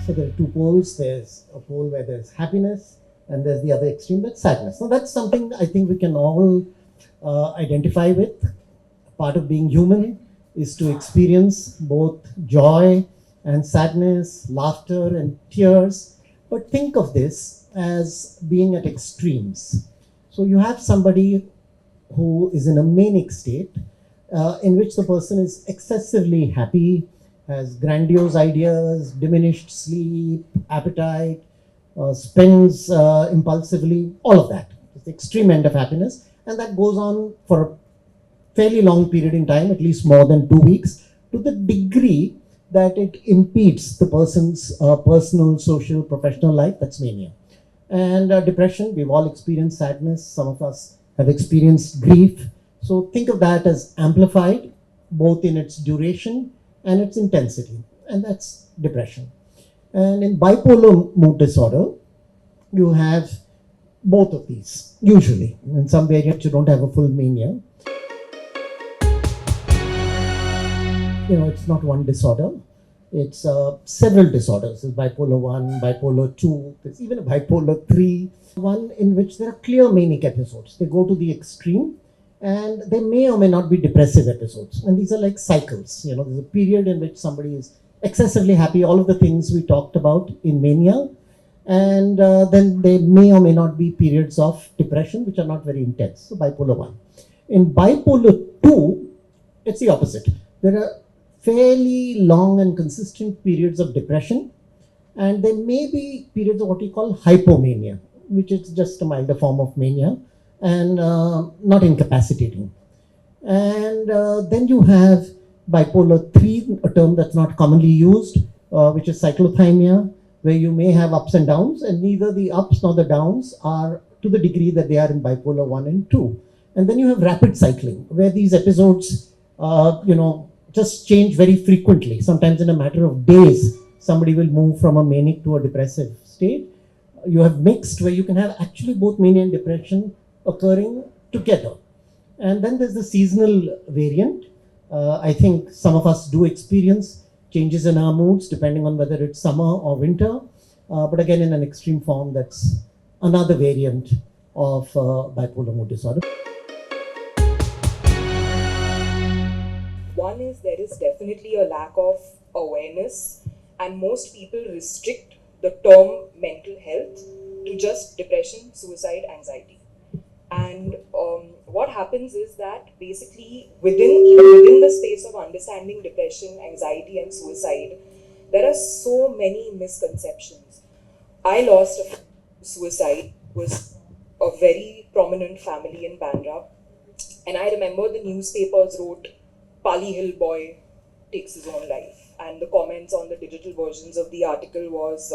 So there are two poles. There's a pole where there's happiness, and there's the other extreme, that's sadness. Now that's something I think we can all identify with. Part of being human is to experience both joy and sadness, laughter and tears. But think of this as being at extremes. So you have somebody who is in a manic state in which the person is excessively happy, has grandiose ideas, diminished sleep, appetite, spends impulsively, all of that. It's the extreme end of happiness, and that goes on for a fairly long period in time, at least more than 2 weeks, to the degree that it impedes the person's personal, social, professional life. That's mania. And depression, we've all experienced sadness. Some of us have experienced grief. So think of that as amplified, both in its duration and its intensity. And that's depression. And in bipolar mood disorder, you have both of these, usually. In some variants, you don't have a full mania. It's not one disorder. It's several disorders. There's bipolar 1, bipolar 2, there's even a bipolar 3. One in which there are clear manic episodes. They go to the extreme, and they may or may not be depressive episodes. And these are like cycles. There's a period in which somebody is excessively happy, all of the things we talked about in mania. And then there may or may not be periods of depression, which are not very intense. So bipolar 1. In bipolar 2, it's the opposite. There are fairly long and consistent periods of depression, and there may be periods of what we call hypomania, which is just a milder form of mania and not incapacitating. And then you have bipolar 3, a term that's not commonly used, which is cyclothymia, where you may have ups and downs, and neither the ups nor the downs are to the degree that they are in bipolar 1 and 2. And then you have rapid cycling, where these episodes, just change very frequently. Sometimes in a matter of days, somebody will move from a manic to a depressive state. You have mixed, where you can have actually both mania and depression occurring together. And then there's the seasonal variant. I think some of us do experience changes in our moods depending on whether it's summer or winter. But again, in an extreme form, that's another variant of bipolar mood disorder. One is there is definitely a lack of awareness, and most people restrict the term mental health to just depression, suicide, anxiety. And what happens is that basically within the space of understanding depression, anxiety and suicide, there are so many misconceptions. I lost a friend to suicide, was a very prominent family in Bandra, and I remember the newspapers wrote, Pali Hill boy takes his own life. And the comments on the digital versions of the article was,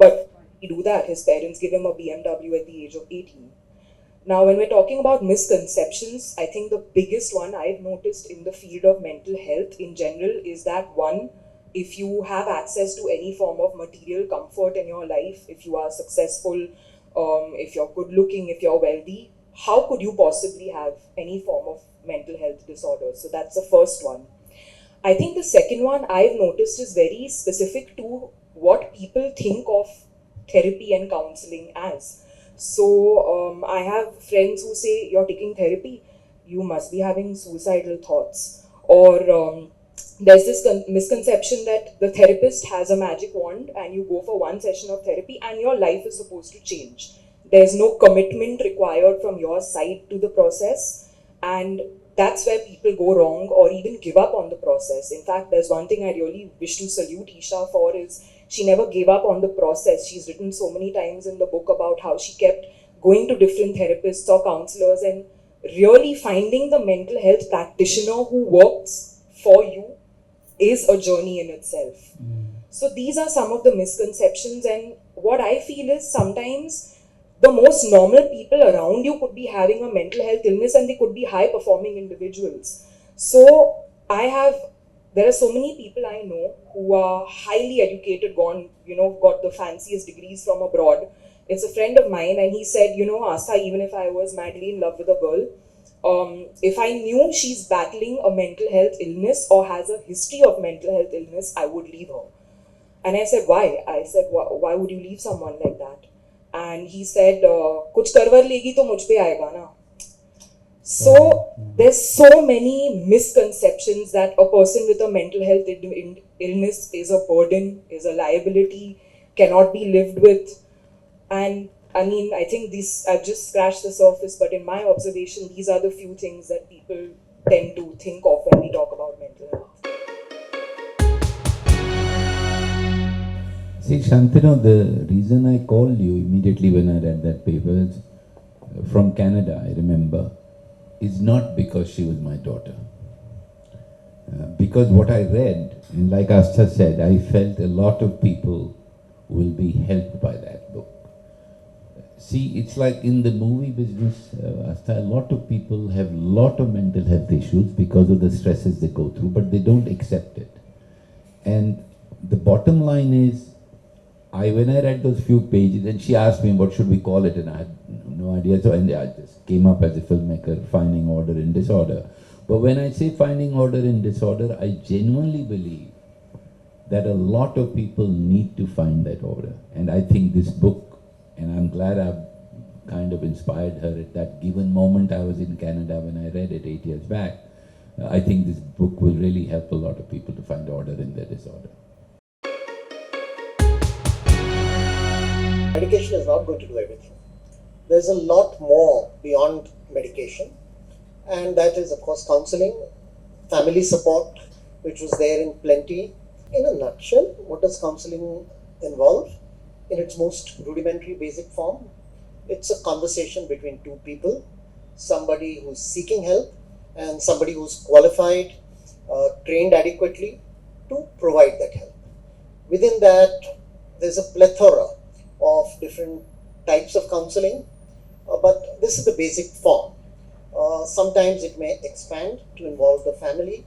but he do that, his parents give him a BMW at the age of 18. Now, when we're talking about misconceptions, I think the biggest one I've noticed in the field of mental health in general is that one, if you have access to any form of material comfort in your life, if you are successful, if you're good looking, if you're wealthy, how could you possibly have any form of mental health disorder? So that's the first one. I think the second one I've noticed is very specific to what people think of therapy and counseling as. So I have friends who say, you're taking therapy, you must be having suicidal thoughts. Or there's this misconception that the therapist has a magic wand and you go for one session of therapy and your life is supposed to change. There's no commitment required from your side to the process, and that's where people go wrong or even give up on the process. In fact, there's one thing I really wish to salute Ishaa for is she never gave up on the process. She's written so many times in the book about how she kept going to different therapists or counselors and really finding the mental health practitioner who works for you is a journey in itself. So these are some of the misconceptions, and what I feel is sometimes the most normal people around you could be having a mental health illness and they could be high performing individuals. So there are so many people I know who are highly educated, got the fanciest degrees from abroad. It's a friend of mine and he said, Aastha, even if I was madly in love with a girl, if I knew she's battling a mental health illness or has a history of mental health illness, I would leave her. And I said, why? I said, why would you leave someone like that? And he said, kuch karwar legi to mujh pe aayega na. So there's so many misconceptions that a person with a mental health illness is a burden, is a liability, cannot be lived with. And I mean, I think I've just scratched the surface, but in my observation, these are the few things that people tend to think of when we talk about mental health. See, Shantanu, the reason I called you immediately when I read that paper from Canada, I remember, is not because she was my daughter. Because what I read, and like Aastha said, I felt a lot of people will be helped by that book. See, it's like in the movie business, Aastha, a lot of people have a lot of mental health issues because of the stresses they go through, but they don't accept it. And the bottom line is, when I read those few pages, and she asked me what should we call it, and I had no idea, so and I just came up as a filmmaker, finding order in disorder. But when I say finding order in disorder, I genuinely believe that a lot of people need to find that order. And I think this book, and I'm glad I've kind of inspired her at that given moment I was in Canada when I read it 8 years back. I think this book will really help a lot of people to find order in their disorder. Medication is not going to do everything. There's a lot more beyond medication, and that is, of course, counseling, family support, which was there in plenty. In a nutshell, what does counseling involve? In its most rudimentary, basic form, it's a conversation between two people, somebody who's seeking help and somebody who's qualified, trained adequately to provide that help. Within that, there's a plethora of different types of counseling, but this is the basic form. Sometimes it may expand to involve the family.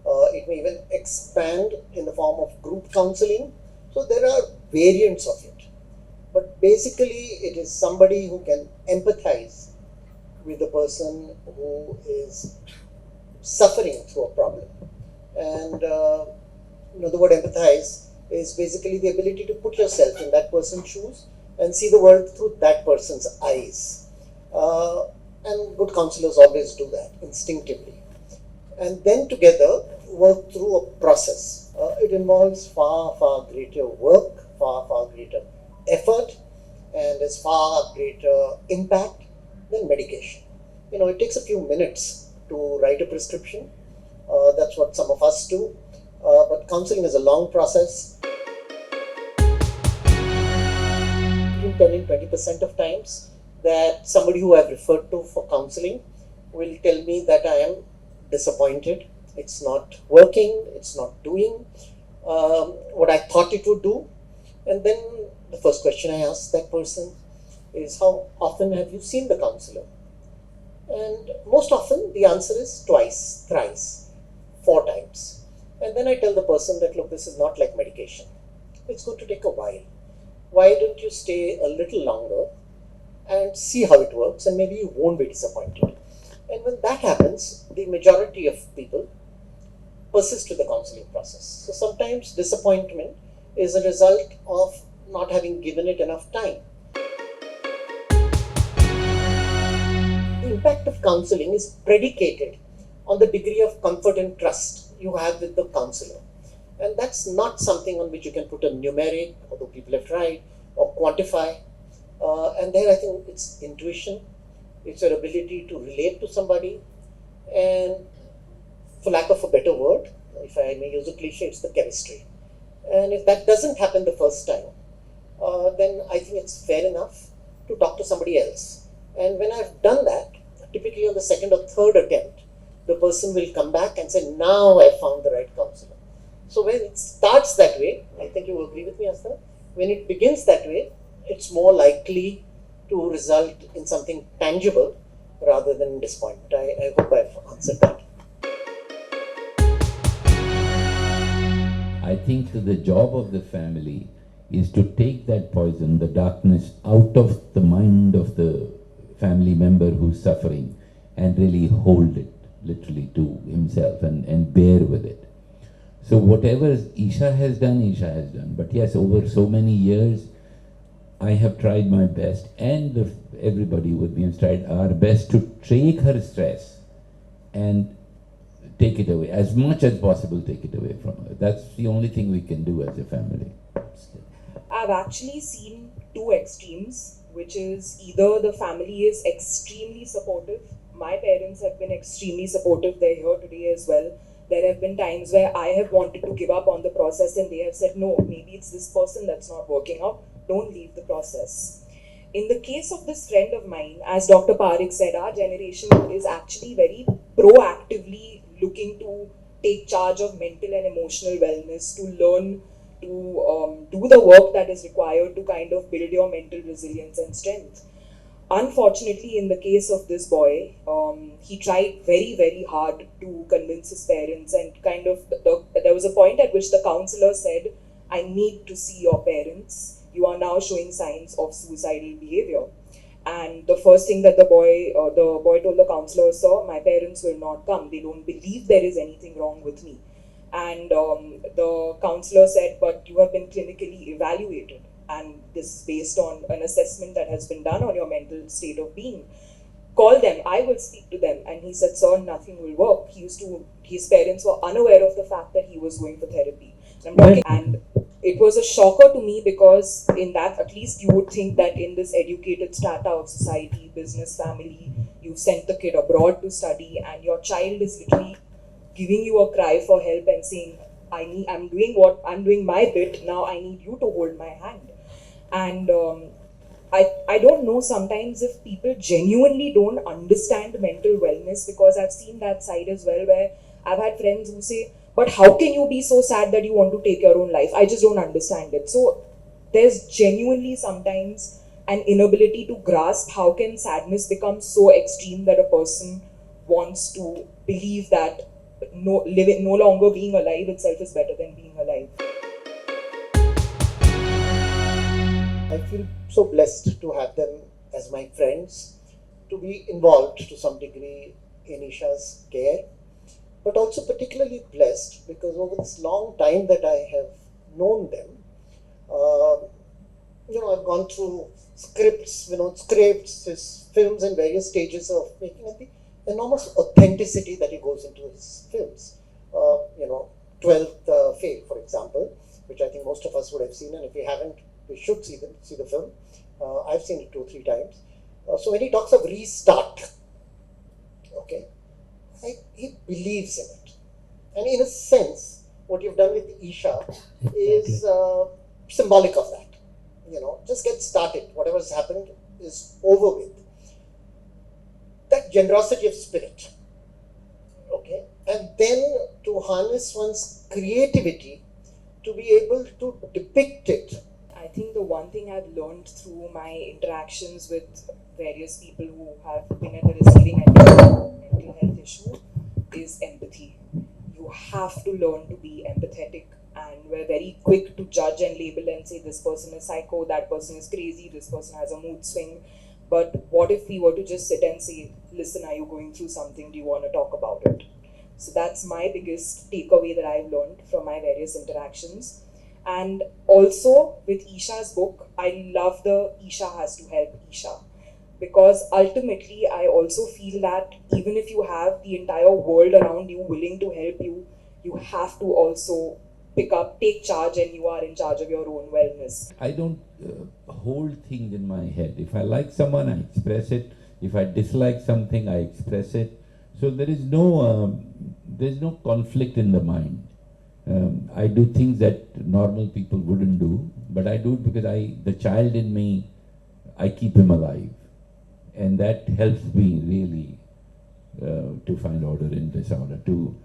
It may even expand in the form of group counseling. So there are variants of it. But basically, it is somebody who can empathize with the person who is suffering through a problem. And the word empathize is basically the ability to put yourself in that person's shoes and see the world through that person's eyes. And good counselors always do that instinctively. And then together work through a process. It involves far, far greater work, far, far greater effort, and has far greater impact than medication. It takes a few minutes to write a prescription. That's what some of us do. But counseling is a long process. Between 10 and 20% of times that somebody who I've referred to for counseling will tell me that I am disappointed. It's not working, it's not doing what I thought it would do. And then the first question I ask that person is, how often have you seen the counselor? And most often the answer is twice, thrice, 4 times. And then I tell the person that, look, this is not like medication. It's going to take a while. Why don't you stay a little longer and see how it works, and maybe you won't be disappointed. And when that happens, the majority of people persist with the counseling process. So sometimes disappointment is a result of not having given it enough time. The impact of counseling is predicated on the degree of comfort and trust you have with the counselor. And that's not something on which you can put a numeric, although people have tried, or quantify. And there I think it's intuition, it's your ability to relate to somebody, and for lack of a better word, if I may use a cliche, it's the chemistry. And if that doesn't happen the first time, then I think it's fair enough to talk to somebody else. And when I've done that, typically on the second or third attempt, the person will come back and say, now I found the right counselor. So when it starts that way, I think you will agree with me, Aastha, when it begins that way, it's more likely to result in something tangible rather than disappointment. I hope I've answered that. I think that the job of the family is to take that poison, the darkness, out of the mind of the family member who's suffering and really hold it literally to himself and bear with it. So whatever Ishaa has done, Ishaa has done. But yes, over so many years, I have tried my best, and everybody with me has tried our best to take her stress and take it away, as much as possible take it away from her. That's the only thing we can do as a family. I've actually seen two extremes, which is either the family is extremely supportive. My parents have been extremely supportive. They're here today as well. There have been times where I have wanted to give up on the process and they have said, no, maybe it's this person that's not working out. Don't leave the process. In the case of this friend of mine, as Dr. Parikh said, our generation is actually very proactively looking to take charge of mental and emotional wellness, to learn to do the work that is required to kind of build your mental resilience and strength. Unfortunately, in the case of this boy, he tried very, very hard to convince his parents, and kind of there was a point at which the counselor said, I need to see your parents. You are now showing signs of suicidal behavior. And the first thing that the boy told the counselor, sir, my parents will not come. They don't believe there is anything wrong with me. And the counselor said, but you have been clinically evaluated. And this is based on an assessment that has been done on your mental state of being. Call them, I will speak to them. And he said, sir, nothing will work. His parents were unaware of the fact that he was going for therapy. And it was a shocker to me, because in that, at least you would think that in this educated strata of society, business family, you've sent the kid abroad to study, and your child is literally giving you a cry for help and saying, I'm doing my bit, now I need you to hold my hand. And I don't know sometimes if people genuinely don't understand mental wellness, because I've seen that side as well, where I've had friends who say, but how can you be so sad that you want to take your own life? I just don't understand it. So there's genuinely sometimes an inability to grasp how can sadness become so extreme that a person wants to believe that no longer being alive itself is better than being alive. I feel so blessed to have them as my friends, to be involved to some degree in Ishaa's care, but also particularly blessed because over this long time that I have known them, I've gone through scripts, his films in various stages of making, and the enormous authenticity that he goes into his films. 12th Fail, for example, which I think most of us would have seen, and if we haven't, we should see the film. I've seen it 2 or 3 times. So when he talks of restart, okay, he believes in it. And in a sense, what you've done with Ishaa is symbolic of that. Just get started. Whatever's happened is over with. That generosity of spirit, okay, and then to harness one's creativity to be able to depict it. I think the one thing I've learned through my interactions with various people who have been at the receiving end of a mental health issue is empathy. You have to learn to be empathetic, and we're very quick to judge and label and say this person is psycho, that person is crazy, this person has a mood swing. But what if we were to just sit and say, listen, are you going through something? Do you want to talk about it? So that's my biggest takeaway that I've learned from my various interactions. And also with Ishaa's book, I love the Ishaa has to help Ishaa. Because ultimately, I also feel that even if you have the entire world around you willing to help you, you have to also take charge, and you are in charge of your own wellness. I don't hold things in my head. If I like someone, I express it. If I dislike something, I express it. So there's no conflict in the mind. I do things that normal people wouldn't do, but I do it because the child in me, I keep him alive. And that helps me really to find order in disorder, to